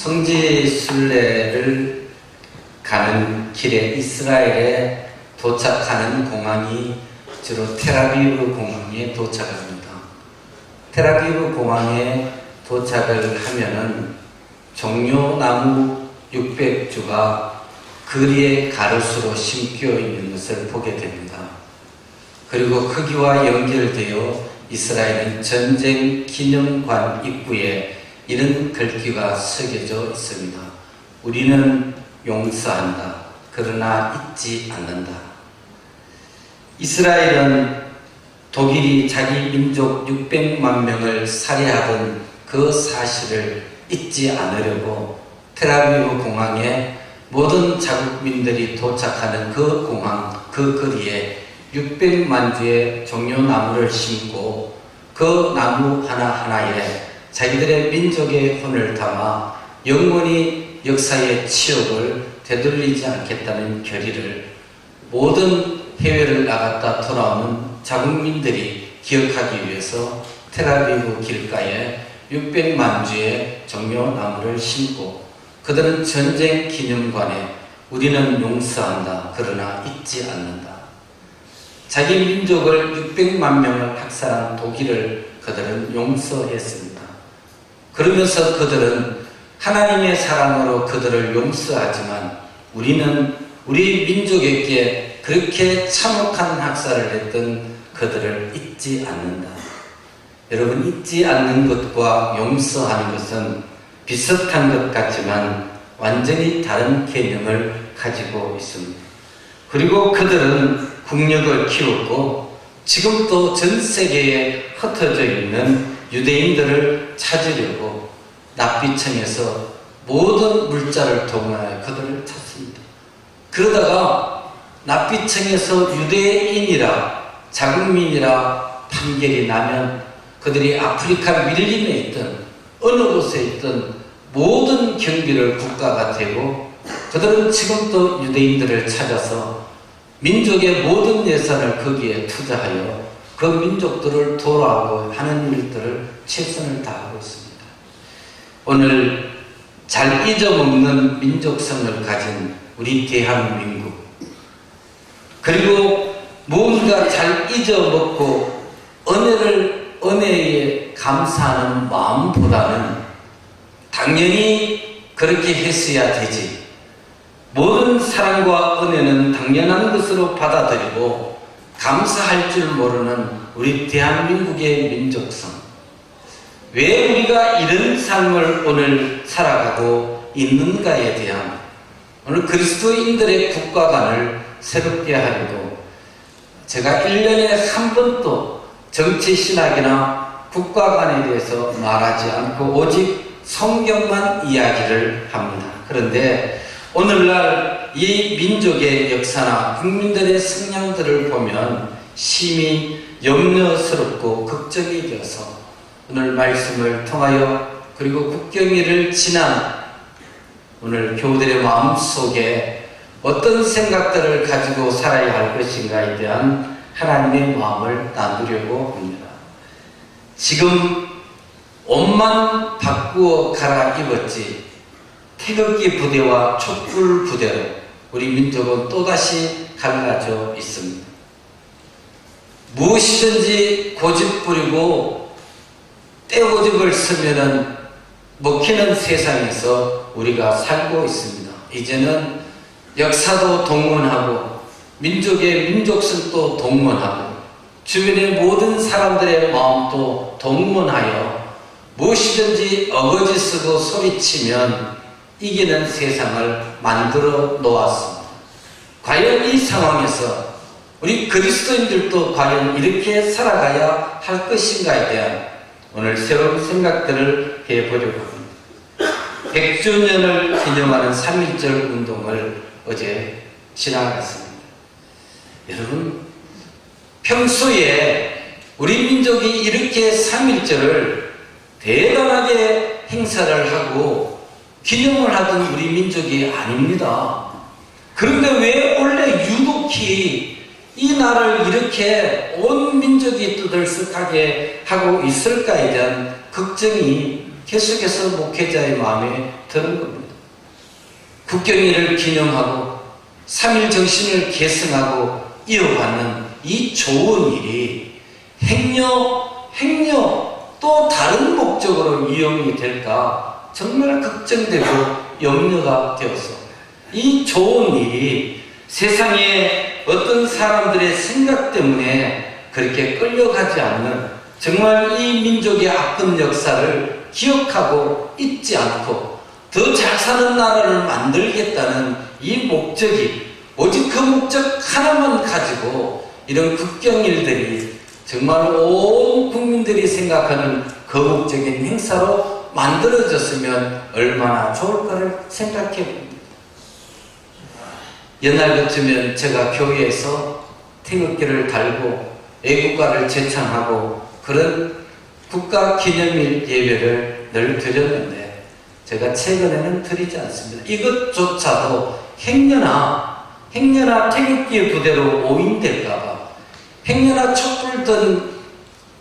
성지 순례를 가는 길에 이스라엘에 도착하는 공항이 주로 텔아비브 공항에 도착합니다. 텔아비브 공항에 도착을 하면은 종려나무 600주가 거리에 가로수로 심겨 있는 것을 보게 됩니다. 그리고 거기와 연결되어 이스라엘은 전쟁 기념관 입구에 이런 글귀가 새겨져 있습니다. 우리는 용서한다. 그러나 잊지 않는다. 이스라엘은 독일이 자기 민족 600만 명을 살해하던 그 사실을 잊지 않으려고 텔아비브 공항에 모든 자국민들이 도착하는 그 공항, 그 거리에 600만 주의 종려나무를 심고 그 나무 하나하나에 자기들의 민족의 혼을 담아 영원히 역사의 치욕을 되돌리지 않겠다는 결의를 모든 해외를 나갔다 돌아오는 자국민들이 기억하기 위해서 텔아비브 길가에 600만 주의 종려나무를 심고 그들은 전쟁 기념관에 우리는 용서한다. 그러나 잊지 않는다. 자기 민족을 600만 명을 학살한 독일을 그들은 용서했습니다. 그러면서 그들은 하나님의 사랑으로 그들을 용서하지만 우리는 우리 민족에게 그렇게 참혹한 학살을 했던 그들을 잊지 않는다. 여러분, 잊지 않는 것과 용서하는 것은 비슷한 것 같지만 완전히 다른 개념을 가지고 있습니다. 그리고 그들은 국력을 키웠고 지금도 전 세계에 흩어져 있는 유대인들을 찾으려고 납비청에서 모든 물자를 동원하여 그들을 찾습니다. 그러다가 납비청에서 유대인이라 자국민이라 판결이 나면 그들이 아프리카 밀림에 있던 어느 곳에 있던 모든 경비를 국가가 되고 그들은 지금도 유대인들을 찾아서 민족의 모든 예산을 거기에 투자하여 그 민족들을 돌아오고 하는 일들을 최선을 다하고 있습니다. 오늘 잘 잊어먹는 민족성을 가진 우리 대한민국, 그리고 무언가 잘 잊어먹고 은혜에 감사하는 마음보다는 당연히 그렇게 했어야 되지. 모든 사랑과 은혜는 당연한 것으로 받아들이고 감사할 줄 모르는 우리 대한민국의 민족성. 왜 우리가 이런 삶을 오늘 살아가고 있는가에 대한 오늘 그리스도인들의 국가관을 새롭게 하려고 제가 1년에 한 번도 정치신학이나 국가관에 대해서 말하지 않고 오직 성경만 이야기를 합니다. 그런데 오늘날 이 민족의 역사나 국민들의 성향들을 보면 심히 염려스럽고 걱정이 되어서 오늘 말씀을 통하여 그리고 국경일을 지난 오늘 교우들의 마음속에 어떤 생각들을 가지고 살아야 할 것인가에 대한 하나님의 마음을 나누려고 합니다. 지금 옷만 바꾸어 갈아입었지 태극기 부대와 촛불 부대로 우리 민족은 또다시 갈라져 있습니다. 무엇이든지 고집 부리고 떼고집을 쓰면은 먹히는 세상에서 우리가 살고 있습니다. 이제는 역사도 동원하고 민족의 민족성도 동원하고 주변의 모든 사람들의 마음도 동원하여 무엇이든지 어거지 쓰고 소리치면 이기는 세상을 만들어 놓았습니다. 과연 이 상황에서 우리 그리스도인들도 과연 이렇게 살아가야 할 것인가에 대한 오늘 새로운 생각들을 해보려고 합니다. 100주년을 기념하는 3.1절 운동을 어제 지나갔습니다. 여러분, 평소에 우리 민족이 이렇게 3.1절을 대단하게 행사를 하고 기념을 하던 우리 민족이 아닙니다. 그런데 왜 원래 유독히 이 날을 이렇게 온 민족이 떠들썩하게 하고 있을까에 대한 걱정이 계속해서 목회자의 마음에 드는 겁니다. 국경일을 기념하고 3.1 정신을 계승하고 이어받는 이 좋은 일이 행여 또 다른 목적으로 이용이 될까 정말 걱정되고 염려가 되었어. 이 좋은 일이 세상에 어떤 사람들의 생각 때문에 그렇게 끌려가지 않는, 정말 이 민족의 아픈 역사를 기억하고 잊지 않고 더 잘 사는 나라를 만들겠다는 이 목적이, 오직 그 목적 하나만 가지고 이런 국경일들이 정말 온 국민들이 생각하는 거국적인 행사로 만들어졌으면 얼마나 좋을까를 생각해 봅니다. 옛날 같으면 제가 교회에서 태극기를 달고 애국가를 제창하고 그런 국가 기념일 예배를 늘 드렸는데, 제가 최근에는 드리지 않습니다. 이것조차도 행여나 태극기의 부대로 오인될까봐, 행여나 촛불 든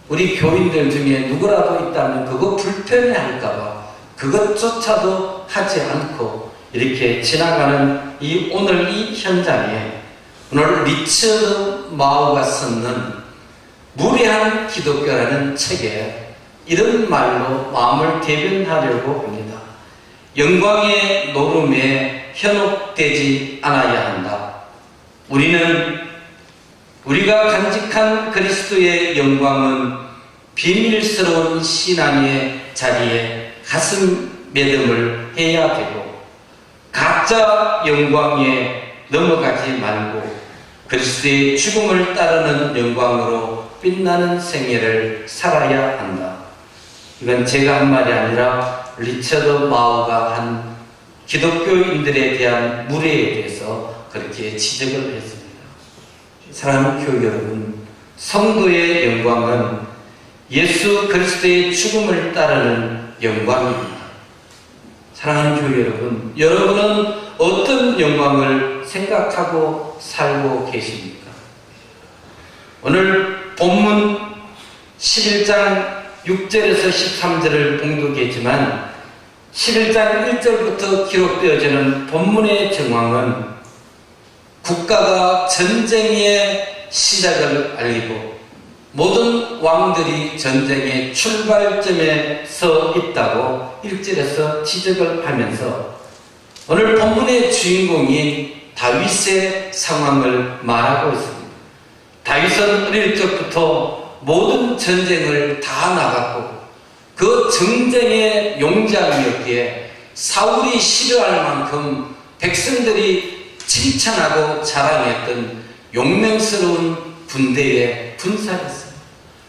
우리 교인들 중에 누구라도 있다면 그거 불편해할까봐 그것조차도 하지 않고 이렇게 지나가는 오늘 이 현장에, 오늘 리처드 마우가 썼는 무례한 기독교라는 책에 이런 말로 마음을 대변하려고 합니다. 영광의 노름에 현혹되지 않아야 한다. 우리가 간직한 그리스도의 영광은 비밀스러운 신앙의 자리에 가슴 매듭을 해야 되고, 가짜 영광에 넘어가지 말고 그리스도의 죽음을 따르는 영광으로 빛나는 생애를 살아야 한다. 이건 제가 한 말이 아니라 리처드 마우가 한 기독교인들에 대한 무례에 대해서 그렇게 지적을 했습니다. 사랑하는 교회 여러분, 성도의 영광은 예수 그리스도의 죽음을 따르는 영광입니다. 사랑하는 교회 여러분, 여러분은 어떤 영광을 생각하고 살고 계십니까? 오늘 본문 11장 6절에서 13절을 봉독했지만 11장 1절부터 기록되어지는 본문의 정황은 국가가 전쟁의 시작을 알리고 모든 왕들이 전쟁의 출발점에 서 있다고 1절에서 지적을 하면서 오늘 본문의 주인공인 다윗의 상황을 말하고 있습니다. 다윗은 어릴 적부터 모든 전쟁을 다 나갔고 그 전쟁의 용장이었기에 사울이 싫어할 만큼 백성들이 칭찬하고 자랑했던 용맹스러운 군대의 군사였습니다.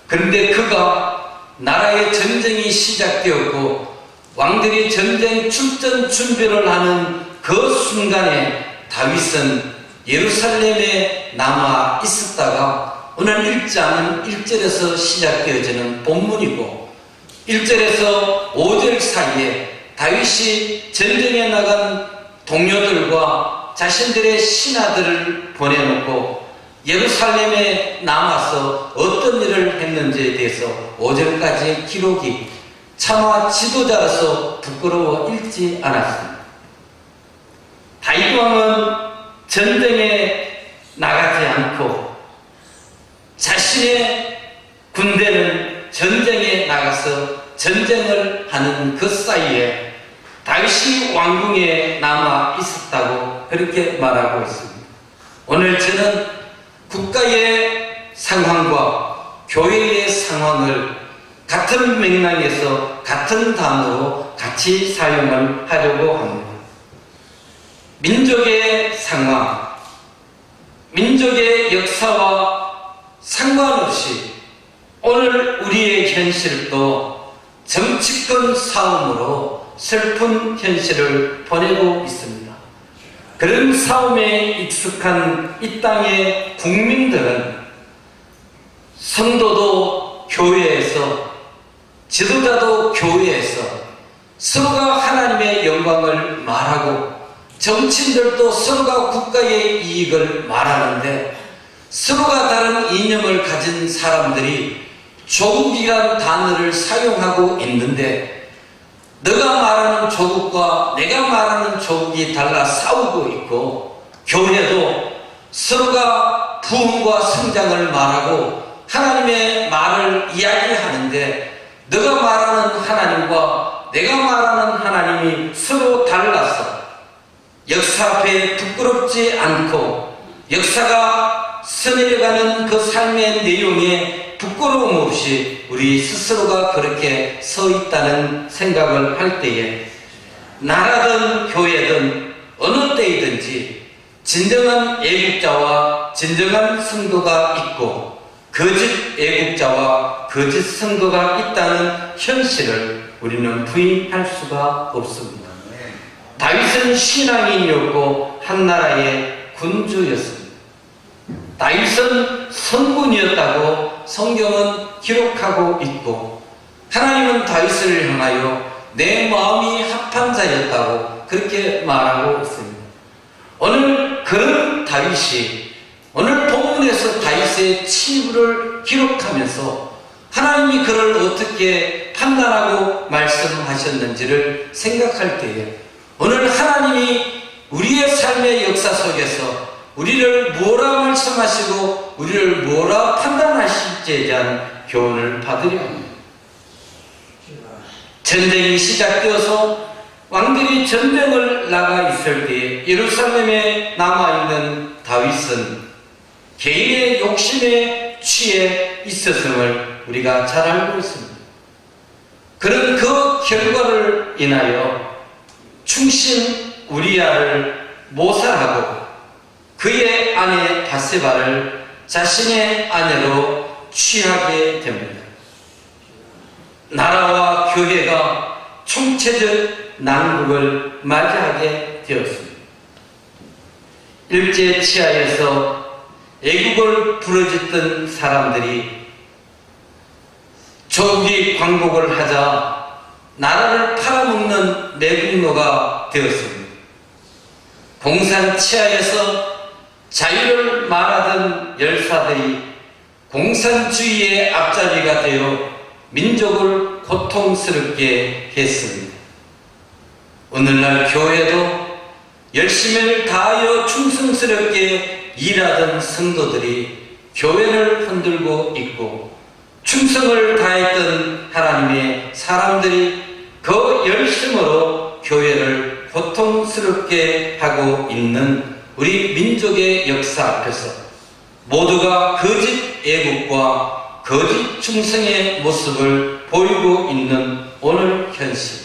그런데 그가 나라의 전쟁이 시작되었고 왕들이 전쟁 출전 준비를 하는 그 순간에 다윗은 예루살렘에 남아 있었다가 오늘 1장은 1절에서 시작되어지는 본문이고 1절에서 5절 사이에 다윗이 전쟁에 나간 동료들과 자신들의 신하들을 보내놓고 예루살렘에 남아서 어떤 일을 했는지에 대해서 5절까지의 기록이 차마 지도자로서 부끄러워 읽지 않았습니다. 다윗 왕은 전쟁에 나가지 않고 자신의 군대는 전쟁에 나가서 전쟁을 하는 그 사이에 다윗이 왕궁에 남아 있었다고 그렇게 말하고 있습니다. 오늘 저는 국가의 상황과 교회의 상황을 같은 맥락에서 같은 단어로 같이 사용을 하려고 합니다. 민족의 상황, 민족의 역사와 상관없이 오늘 우리의 현실도 정치권 싸움으로 슬픈 현실을 보내고 있습니다. 그런 싸움에 익숙한 이 땅의 국민들은 성도도 교회에서 지도자도 교회에서 서로가 하나님의 영광을 말하고 정치인들도 서로가 국가의 이익을 말하는데 서로가 다른 이념을 가진 사람들이 조국이라는 단어를 사용하고 있는데 너가 말하는 조국과 내가 말하는 조국이 달라 싸우고 있고, 교회도 서로가 부흥과 성장을 말하고 하나님의 말을 이야기하는데, 너가 말하는 하나님과 내가 말하는 하나님이 서로 달라서 역사 앞에 부끄럽지 않고 역사가 스며가는 그 삶의 내용에 부끄러움 없이 우리 스스로가 그렇게 서 있다는 생각을 할 때에, 나라든 교회든 어느 때이든지 진정한 애국자와 진정한 성도가 있고 거짓 애국자와 거짓 성도가 있다는 현실을 우리는 부인할 수가 없습니다. 다윗은 신앙인이었고 한 나라의 군주였습니다. 다윗은 선군이었다고 성경은 기록하고 있고, 하나님은 다윗을 향하여 내 마음이 합한 자였다고 그렇게 말하고 있습니다. 오늘 그런 다윗이 오늘 본문에서 다윗의 치부를 기록하면서 하나님이 그를 어떻게 판단하고 말씀하셨는지를 생각할 때에, 오늘 하나님이 우리의 삶의 역사 속에서 우리를 뭐라 말씀하시고 우리를 뭐라 판단하실지에 대한 교훈을 받으려 합니다. 전쟁이 시작되어서 왕들이 전쟁을 나가 있을 때 예루살렘에 남아있는 다윗은 개인의 욕심에 취해 있었음을 우리가 잘 알고 있습니다. 그런 그 결과를 인하여 충신 우리아를 모살하고 그의 아내 바세바를 자신의 아내로 취하게 됩니다. 나라와 교회가 총체적 난국을 맞이하게 되었습니다. 일제 치하에서 애국을 부르짖던 사람들이 조국이 광복을 하자 나라를 팔아먹는 매국노가 되었습니다. 공산 치하에서 자유를 말하던 열사들이 공산주의의 앞잡이가 되어 민족을 고통스럽게 했습니다. 오늘날 교회도 열심을 다하여 충성스럽게 일하던 성도들이 교회를 흔들고 있고, 충성을 다했던 하나님의 사람들이 그 열심으로 교회를 고통스럽게 하고 있는 우리 민족의 역사 앞에서 모두가 거짓 애국과 거짓 충성의 모습을 보이고 있는 오늘 현실,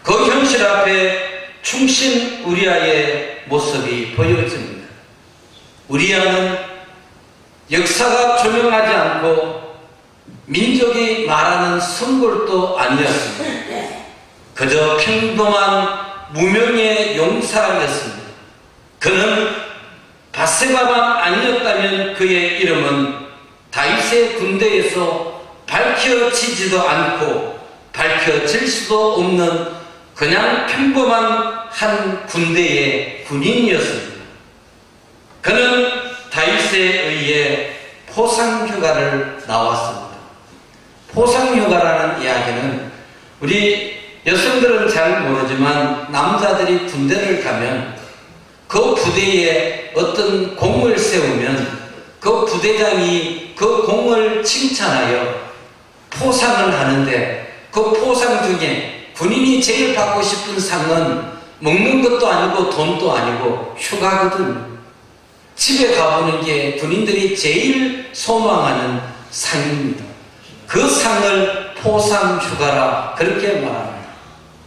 그 현실 앞에 충신 우리아의 모습이 보여집니다. 우리아는 역사가 조명하지 않고 민족이 말하는 선골도 아니었습니다. 그저 평범한 무명의 용사였습니다. 그는 바세바만 아니었다면 그의 이름은 다윗의 군대에서 밝혀지지도 않고 밝혀질 수도 없는 그냥 평범한 한 군대의 군인이었습니다. 그는 다윗에 의해 포상휴가를 나왔습니다. 포상휴가라는 이야기는 우리 여성들은 잘 모르지만 남자들이 군대를 가면 그 부대에 어떤 공을 세우면 그 부대장이 그 공을 칭찬하여 포상을 하는데, 그 포상 중에 군인이 제일 받고 싶은 상은 먹는 것도 아니고 돈도 아니고 휴가거든. 집에 가보는 게 군인들이 제일 소망하는 상입니다. 그 상을 포상휴가라 그렇게 말합니다.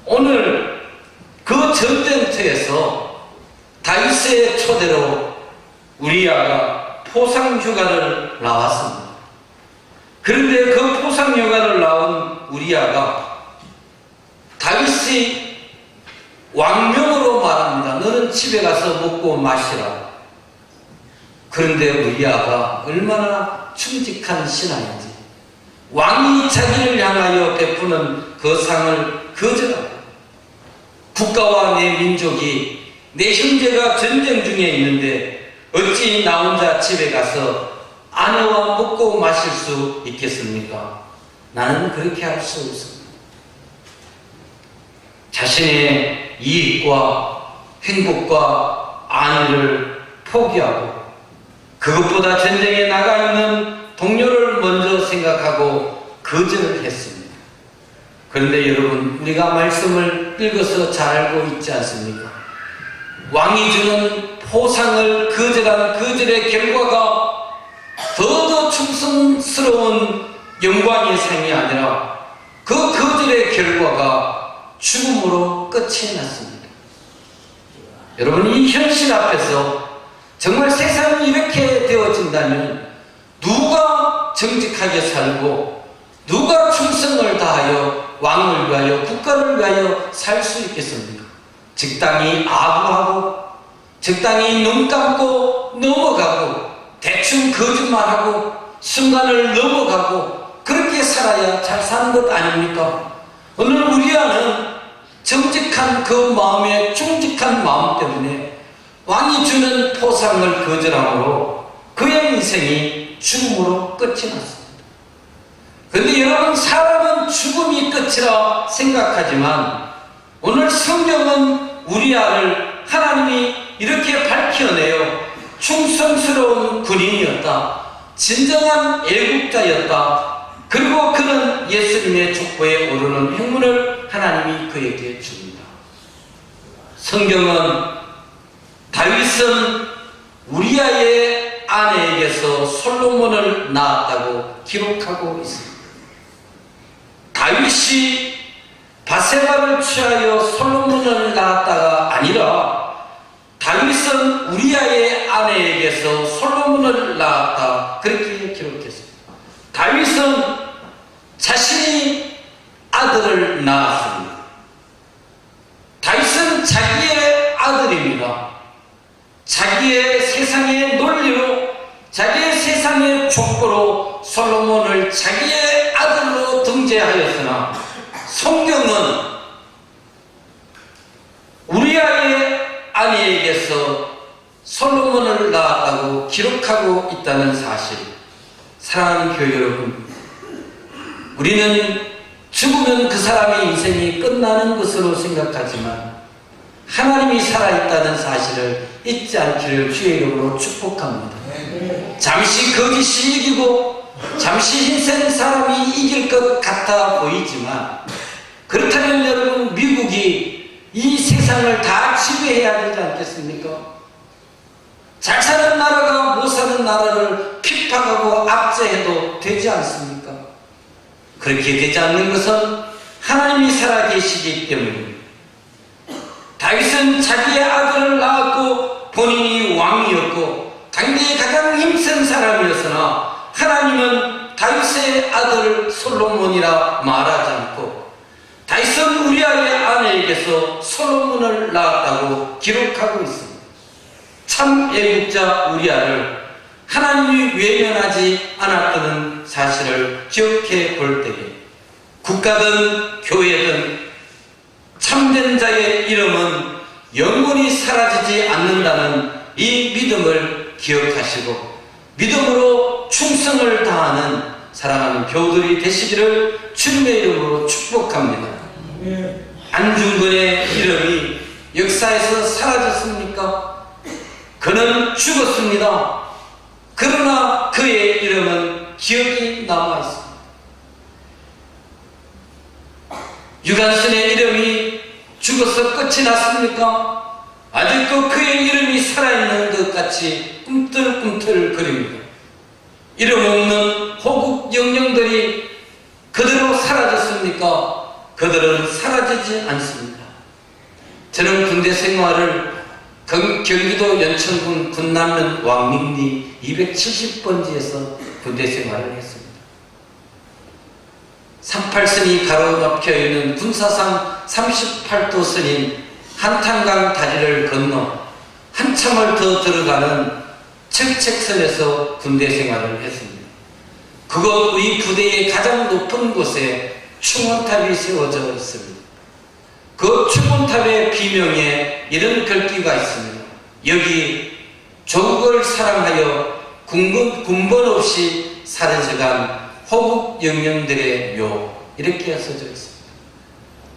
오늘 그 전쟁터에서 다윗의 초대로 우리아가 포상휴가를 나왔습니다. 그런데 그 포상휴가를 나온 우리아가 다윗이 왕명으로 말합니다. 너는 집에 가서 먹고 마시라. 그런데 우리아가 얼마나 충직한 신하인지, 왕이 자기를 향하여 베푸는 그 상을 거절하고, 국가와 내 민족이, 내 형제가 전쟁 중에 있는데 어찌 나 혼자 집에 가서 아내와 먹고 마실 수 있겠습니까? 나는 그렇게 할 수 없습니다. 자신의 이익과 행복과 안위를 포기하고 그것보다 전쟁에 나가 있는 동료를 먼저 생각하고 거절을 했습니다. 그런데 여러분, 우리가 말씀을 읽어서 잘 알고 있지 않습니까? 왕이 주는 포상을 거절한 거절의 결과가 더더 충성스러운 영광의 상이 아니라 그 거절의 결과가 죽음으로 끝이 났습니다. 여러분, 이 현실 앞에서 정말 세상이 이렇게 되어진다면 누가 정직하게 살고 누가 충성을 다하여 왕을 위하여 국가를 위하여 살 수 있겠습니까? 적당히 아부하고 적당히 눈 감고 넘어가고 대충 거짓말하고 순간을 넘어가고 그렇게 살아야 잘 사는 것 아닙니까? 오늘 우리 안은 정직한 그 마음에 충직한 마음 때문에 왕이 주는 포상을 거절함으로 그의 인생이 죽음으로 끝이 났습니다. 그런데 여러분, 사람은 죽음이 끝이라 생각하지만 오늘 성경은 우리아를 하나님이 이렇게 밝혀내요. 충성스러운 군인이었다. 진정한 애국자였다. 그리고 그는 예수님의 족보에 오르는 행운을 하나님이 그에게 줍니다. 성경은 다윗은 우리아의 아내에게서 솔로몬을 낳았다고 기록하고 있습니다. 다윗이 바세바를 취하여 솔로몬을 낳았다가 아니라 다윗은 우리아의 아내에게서 솔로몬을 낳았다, 그렇게 기록했습니다. 다윗은 자신이 아들을 낳았습니다. 다윗은 자기의 아들입니다. 자기의 세상의 논리로, 자기의 세상의 족보로 솔로몬을 자기의 아들로 등재하였으나 성경은 우리아의 아내에게서 솔로몬을 낳았다고 기록하고 있다는 사실. 사랑하는 교회 여러분, 우리는 죽으면 그 사람의 인생이 끝나는 것으로 생각하지만 하나님이 살아있다는 사실을 잊지 않기를 주의 이름으로 축복합니다. 잠시 거짓이 이기고 잠시 인생 사람이 이길 것 같아 보이지만, 그렇다면 여러분, 미국이 이 세상을 다 지배해야 되지 않겠습니까? 잘 사는 나라가 못 사는 나라를 핍박하고 압제해도 되지 않습니까? 그렇게 되지 않는 것은 하나님이 살아계시기 때문입니다. 다윗은 자기의 아들을 낳았고 본인이 왕이었고 당대에 가장 힘센 사람이었으나 하나님은 다윗의 아들 솔로몬이라 말하지 않고 다윗은 우리아의 아내에게서 솔로몬을 낳았다고 기록하고 있습니다. 참 애국자 우리아를 하나님이 외면하지 않았다는 사실을 기억해 볼 때에 국가든 교회든 참된 자의 이름은 영원히 사라지지 않는다는 이 믿음을 기억하시고 믿음으로 충성을 다하는 사랑하는 교우들이 되시기를 주님의 이름으로 축복합니다. 안중근의 이름이 역사에서 사라졌습니까? 그는 죽었습니다. 그러나 그의 이름은 기억이 남아있습니다. 유관순의 이름이 죽어서 끝이 났습니까? 아직도 그의 이름이 살아있는 것 같이 꿈틀꿈틀 거립니다. 이름 없는 호국 영령들이 그대로 사라졌습니까? 그들은 사라지지 않습니다. 저는 군대 생활을 경기도 연천군 군남면 왕립리 270번지에서 군대 생활을 했습니다. 38선이 가로막혀 있는 군사상 38도선인 한탄강 다리를 건너 한참을 더 들어가는 철책선에서 군대 생활을 했습니다. 그곳 우리 부대의 가장 높은 곳에 충원탑이 세워져 있습니다. 그 충원탑의 비명에 이런 글귀가 있습니다. 여기 조국을 사랑하여 군번 없이 사라져간 호국 영령들의 묘, 이렇게 써져 있습니다.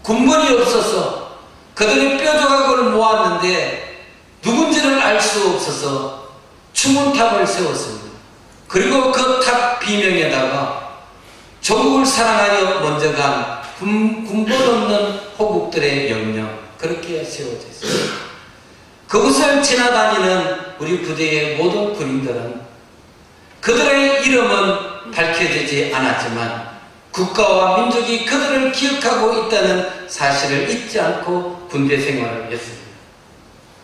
군번이 없어서 그들의 뼈조각을 모았는데 누군지를 알 수 없어서 추문탑을 세웠습니다. 그리고 그 탑 비명에다가 조국을 사랑하여 먼저 간 군번 없는 호국들의 명령, 그렇게 세워져 있습니다. 그곳을 지나다니는 우리 부대의 모든 군인들은 그들의 이름은 밝혀지지 않았지만 국가와 민족이 그들을 기억하고 있다는 사실을 잊지 않고 군대 생활을 했습니다.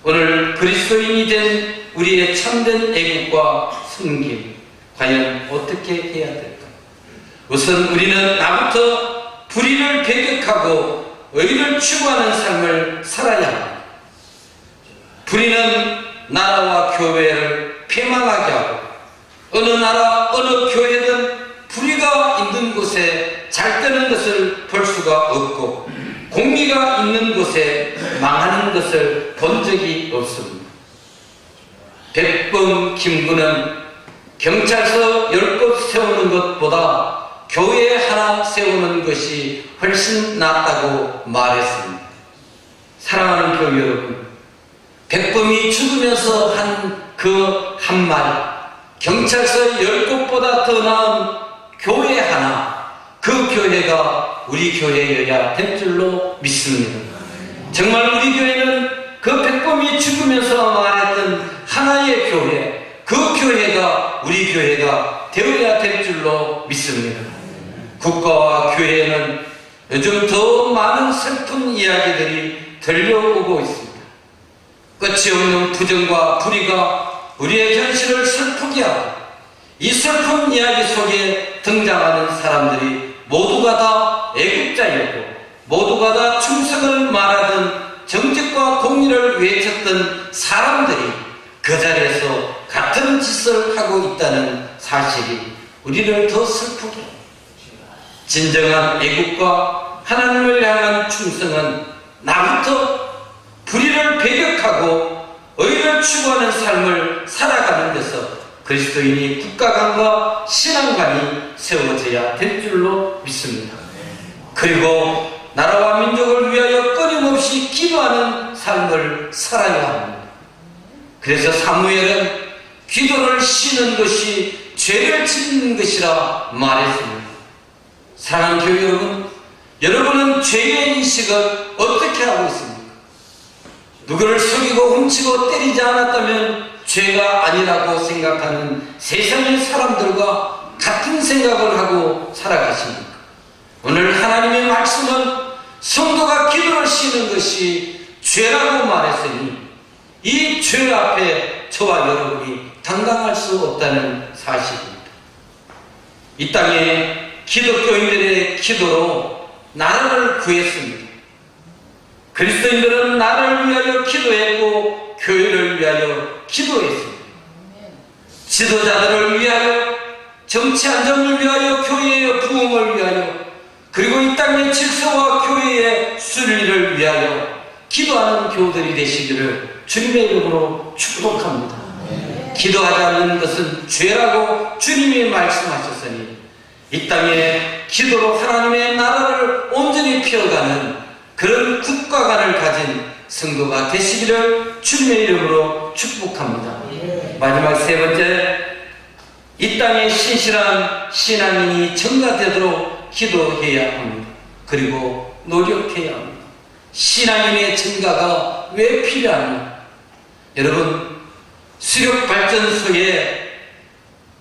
오늘 그리스도인이 된 우리의 참된 애국과 섬김, 과연 어떻게 해야 될까? 우선 우리는 나부터 불의를 배격하고 의를 추구하는 삶을 살아야 합니다. 불의는 나라와 교회를 패망하게 하고 어느 나라, 어느 교회든 불의가 있는 곳에 잘 되는 것을 볼 수가 없고 공의가 있는 곳에 망하는 것을 본 적이 없습니다. 백범 김구는 경찰서 10곳 세우는 것보다 교회 하나 세우는 것이 훨씬 낫다고 말했습니다. 사랑하는 교회 여러분, 백범이 죽으면서 한 그 한마디, 경찰서 10곳보다 더 나은 교회 하나, 그 교회가 우리 교회여야 될 줄로 믿습니다. 정말 우리 교회는 그 백범이 죽으면서 말했던 하나의 교회, 그 교회가 우리 교회가 되어야 될 줄로 믿습니다. 국가와 교회에는 요즘 더 많은 슬픈 이야기들이 들려오고 있습니다. 끝이 없는 부정과 불의가 우리의 현실을 슬프게 하고 이 슬픈 이야기 속에 등장하는 사람들이 모두가 다 애국자였고 모두가 다 충성을 말하던 정직과 공의를 외쳤던 사람들이 그 자리에서 같은 짓을 하고 있다는 사실이 우리를 더 슬프게 합니다. 진정한 애국과 하나님을 향한 충성은 나부터 불의를 배격하고 의를 추구하는 삶을 살아가는 데서 그리스도인이 국가관과 신앙관이 세워져야 될 줄로 믿습니다. 그리고 나라와 민족을 위하여 끊임없이 기도하는 삶을 살아야 합니다. 그래서 사무엘은 기도를 쉬는 것이 죄를 짓는 것이라 말했습니다. 사랑하는 교회 여러분, 여러분은 죄의 인식을 어떻게 하고 있습니까? 누구를 속이고 훔치고 때리지 않았다면 죄가 아니라고 생각하는 세상의 사람들과 같은 생각을 하고 살아가십니까? 오늘 하나님의 말씀은 성도가 기도를 쉬는 것이 죄라고 말했으니 이 죄 앞에 저와 여러분이 당당할 수 없다는 사실입니다. 이 땅에 기독교인들의 기도로 나라를 구했습니다. 그리스도인들은 나라를 위하여 기도했고 교회를 위하여 기도했습니다. 지도자들을 위하여, 정치 안정을 위하여, 교회의 부흥을 위하여, 그리고 이 땅의 질서와 교회의 순리를 위하여 기도하는 교우들이 되시기를 주님의 이름으로 축복합니다. 기도하지 않는 것은 죄라고 주님이 말씀하셨으니 이 땅에 기도로 하나님의 나라를 온전히 피워가는 그런 국가관을 가진 성도가 되시기를 주님의 이름으로 축복합니다. 마지막 세 번째, 이 땅에 신실한 신앙인이 증가되도록 기도해야 합니다. 그리고 노력해야 합니다. 신앙인의 증가가 왜 필요하냐? 여러분, 수력발전소에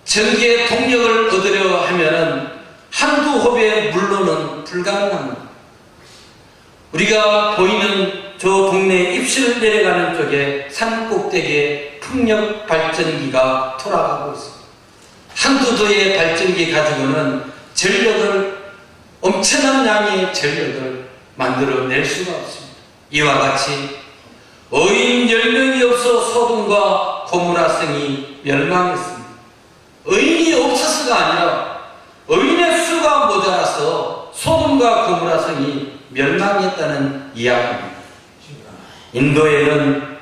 전기의 동력을 얻으려 하면은 한두 홉의 물로는 불가능합니다. 우리가 보이는 저 동네 입실 내려가는 쪽에 산 꼭대기에 풍력 발전기가 돌아가고 있습니다. 한두 도의 발전기 가지고는 전력을, 엄청난 양의 전력을 만들어낼 수가 없습니다. 이와 같이 의인 10명이 없어 소돔과 고모라성이 멸망했습니다. 의인이 없어서가 아니라 의인의 수가 모자라서 소돔과 고모라성이 멸망했다는 이야기입니다. 인도에는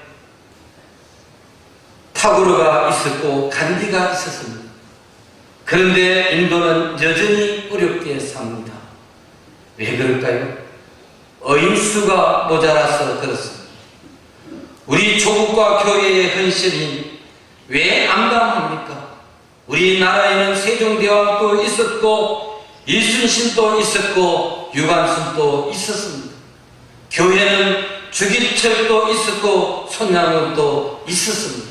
타고르가 있었고 간디가 있었습니다. 그런데 인도는 여전히 어렵게 삽니다. 왜 그럴까요? 의인수가 모자라서 그렇습니다. 우리 조국과 교회의 헌신이 왜 암담합니까? 우리나라에는 세종대왕도 있었고 이순신도 있었고 유관순도 있었습니다. 교회는 주기철도 있었고 손양원도 있었습니다.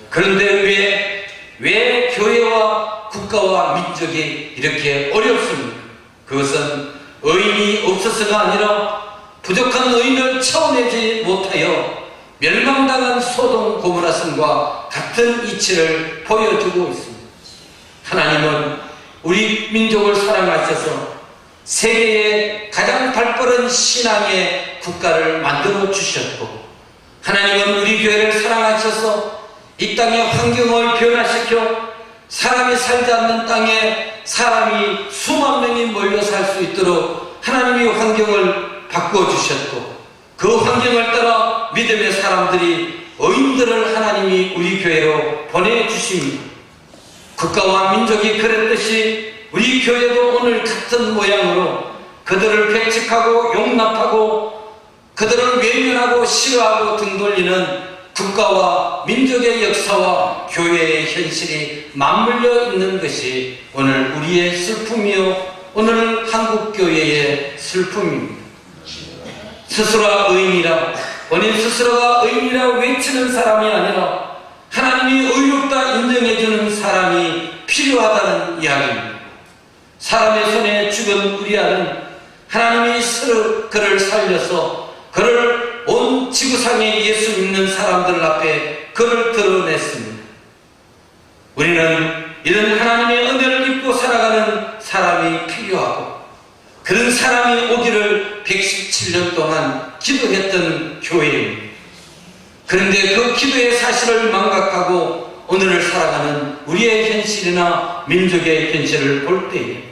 그런데 왜 교회와 국가와 민족이 이렇게 어렵습니까? 그것은 의인이 없어서가 아니라 부족한 의인을 채워내지 못하여 멸망당한 소돔 고모라 성과 같은 이치를 보여주고 있습니다. 하나님은 우리 민족을 사랑하셔서 세계의 가장 발빠른 신앙의 국가를 만들어 주셨고, 하나님은 우리 교회를 사랑하셔서 이 땅의 환경을 변화시켜 사람이 살지 않는 땅에 사람이 수만 명이 몰려 살 수 있도록 하나님이 환경을 바꿔주셨고, 그 환경을 따라 믿음의 사람들이 의인들을 하나님이 우리 교회로 보내주십니다. 국가와 민족이 그랬듯이 우리 교회도 오늘 같은 모양으로 그들을 배척하고 용납하고 그들을 외면하고 싫어하고 등 돌리는 국가와 민족의 역사와 교회의 현실이 맞물려 있는 것이 오늘 우리의 슬픔이요, 오늘 한국교회의 슬픔입니다. 스스로가 의인이라, 본인 스스로가 의인이라 외치는 사람이 아니라 하나님이 의롭다 인정해주는 사람이 필요하다는 이야기입니다. 사람의 손에 죽은 우리아는 하나님이 스스로 그를 살려서 그를 온 지구상에 예수 믿는 사람들 앞에 그를 드러냈습니다. 우리는 이런 하나님의 은혜를 입고 살아가는 사람이 필요하고, 그런 사람이 오기를 117년 동안 기도했던 교회입니다. 그런데 그 기도의 사실을 망각하고 오늘을 살아가는 우리의 현실이나 민족의 현실을 볼 때에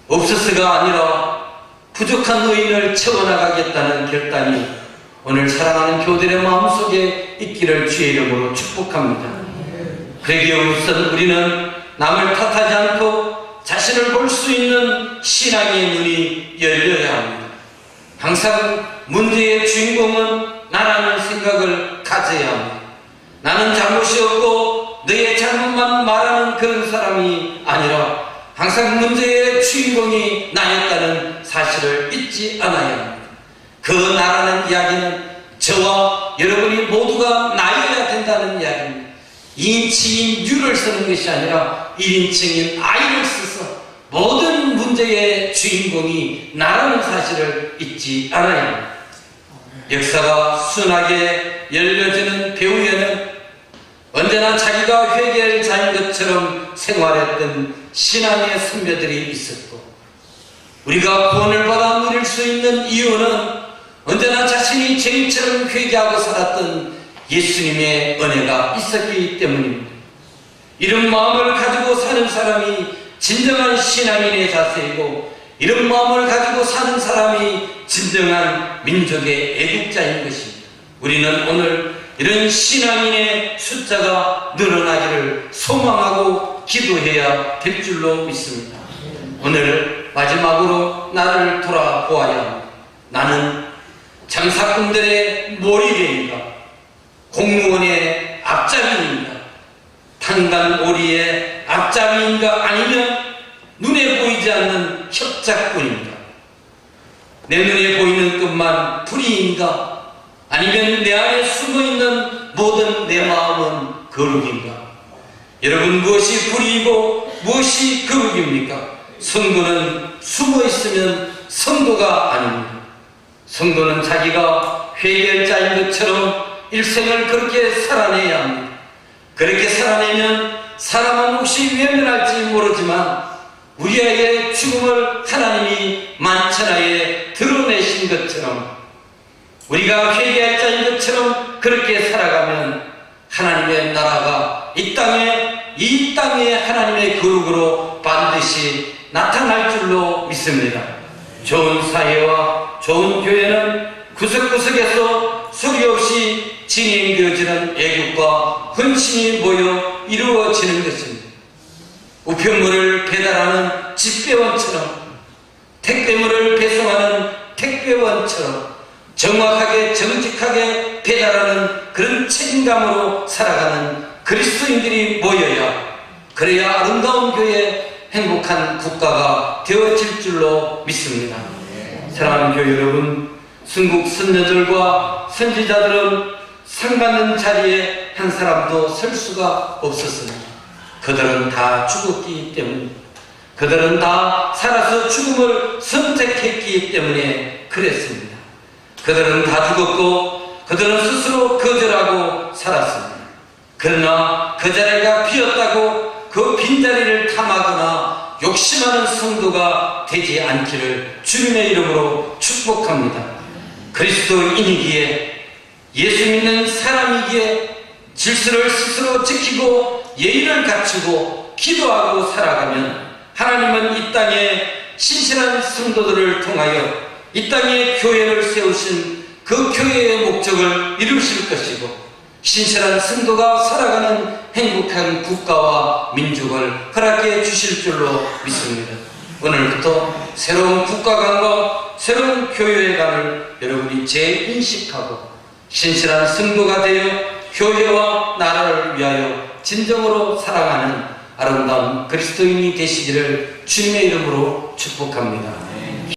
없어서가 아니라 부족한 의인을 채워나가겠다는 결단이 오늘 사랑하는 교들의 마음속에 있기를 주의 이름으로 축복합니다. 그러기에 우선 우리는 남을 탓하지 않고 자신을 볼 수 있는 신앙의 눈이 열려야 합니다. 항상 문제의 주인공은 나라는 생각을 가져야 합니다. 나는 잘못이 없고 너의 잘못만 말하는 그런 사람이 아니라 항상 문제의 주인공이 나였다는 사실을 잊지 않아야 합니다. 그 나라는 이야기는 저와 여러분이 모두가 나여야 된다는 이야기입니다. 2인칭인 유를 쓰는 것이 아니라 1인칭인 I를 써서 모든 문제의 주인공이 나라는 사실을 잊지 않아야 합니다. 역사가 순하게 열려지는 배후에는 언제나 자기가 회개할 자인 것처럼 생활했던 신앙의 선배들이 있었고, 우리가 구원을 받아 누릴 수 있는 이유는 언제나 자신이 죄인처럼 회개하고 살았던 예수님의 은혜가 있었기 때문입니다. 이런 마음을 가지고 사는 사람이 진정한 신앙인의 자세이고, 이런 마음을 가지고 사는 사람이 진정한 민족의 애국자인 것입니다. 우리는 오늘 이런 신앙인의 숫자가 늘어나기를 소망하고 기도해야 될 줄로 믿습니다. 오늘 마지막으로 나를 돌아보아야 합니다. 나는 장사꾼들의 몰입인가, 공무원의 앞잡이인가, 탄간오리의 앞잡이인가, 아니면 눈에 보이지 않는 협작꾼인가, 내 눈에 보이는 것만 불의인가, 아니면 내 안에 숨어있는 모든 내 마음은 거룩인가? 여러분, 무엇이 불의이고 무엇이 거룩입니까? 성도는 숨어있으면 성도가 아닙니다. 성도는 자기가 회개할 자인 것처럼 일생을 그렇게 살아내야 합니다. 그렇게 살아내면 사람은 혹시 외면할지 모르지만 우리에게 죽음을 하나님이 만천하에 드러내신 것처럼, 우리가 회개할 자인 것처럼 그렇게 살아가면 하나님의 나라가 이 땅에 하나님의 거룩으로 반드시 나타날 줄로 믿습니다. 좋은 사회와 좋은 교회는 구석구석에서 소리 없이 진행되어지는 애국과 헌신이 모여 이루어지는 것입니다. 우편물을 배달하는 집배원처럼 택배물을 배송하는 택배원처럼 정확하게 정직하게 배달하는 그런 책임감으로 살아가는 그리스도인들이 모여야, 그래야 아름다운 교회, 행복한 국가가 되어질 줄로 믿습니다. 사랑하는 교회 여러분, 순국 선녀들과 선지자들은 상 받는 자리에 한 사람도 설 수가 없었습니다. 그들은 다 죽었기 때문입니다. 그들은 다 살아서 죽음을 선택했기 때문에 그랬습니다. 그들은 다 죽었고 그들은 스스로 거절하고 살았습니다. 그러나 그 자리가 비었다고 그 빈자리를 탐하거나 욕심하는 성도가 되지 않기를 주님의 이름으로 축복합니다. 그리스도인이기에, 예수 믿는 사람이기에 질서를 스스로 지키고 예의를 갖추고 기도하고 살아가면 하나님은 이 땅에 신실한 성도들을 통하여 이 땅에 교회를 세우신 그 교회의 목적을 이루실 것이고, 신실한 성도가 살아가는 행복한 국가와 민족을 허락해 주실 줄로 믿습니다. 오늘부터 새로운 국가관과 새로운 교회관을 여러분이 재인식하고 신실한 성도가 되어 교회와 나라를 위하여 진정으로 사랑하는 아름다운 그리스도인이 되시기를 주님의 이름으로 축복합니다.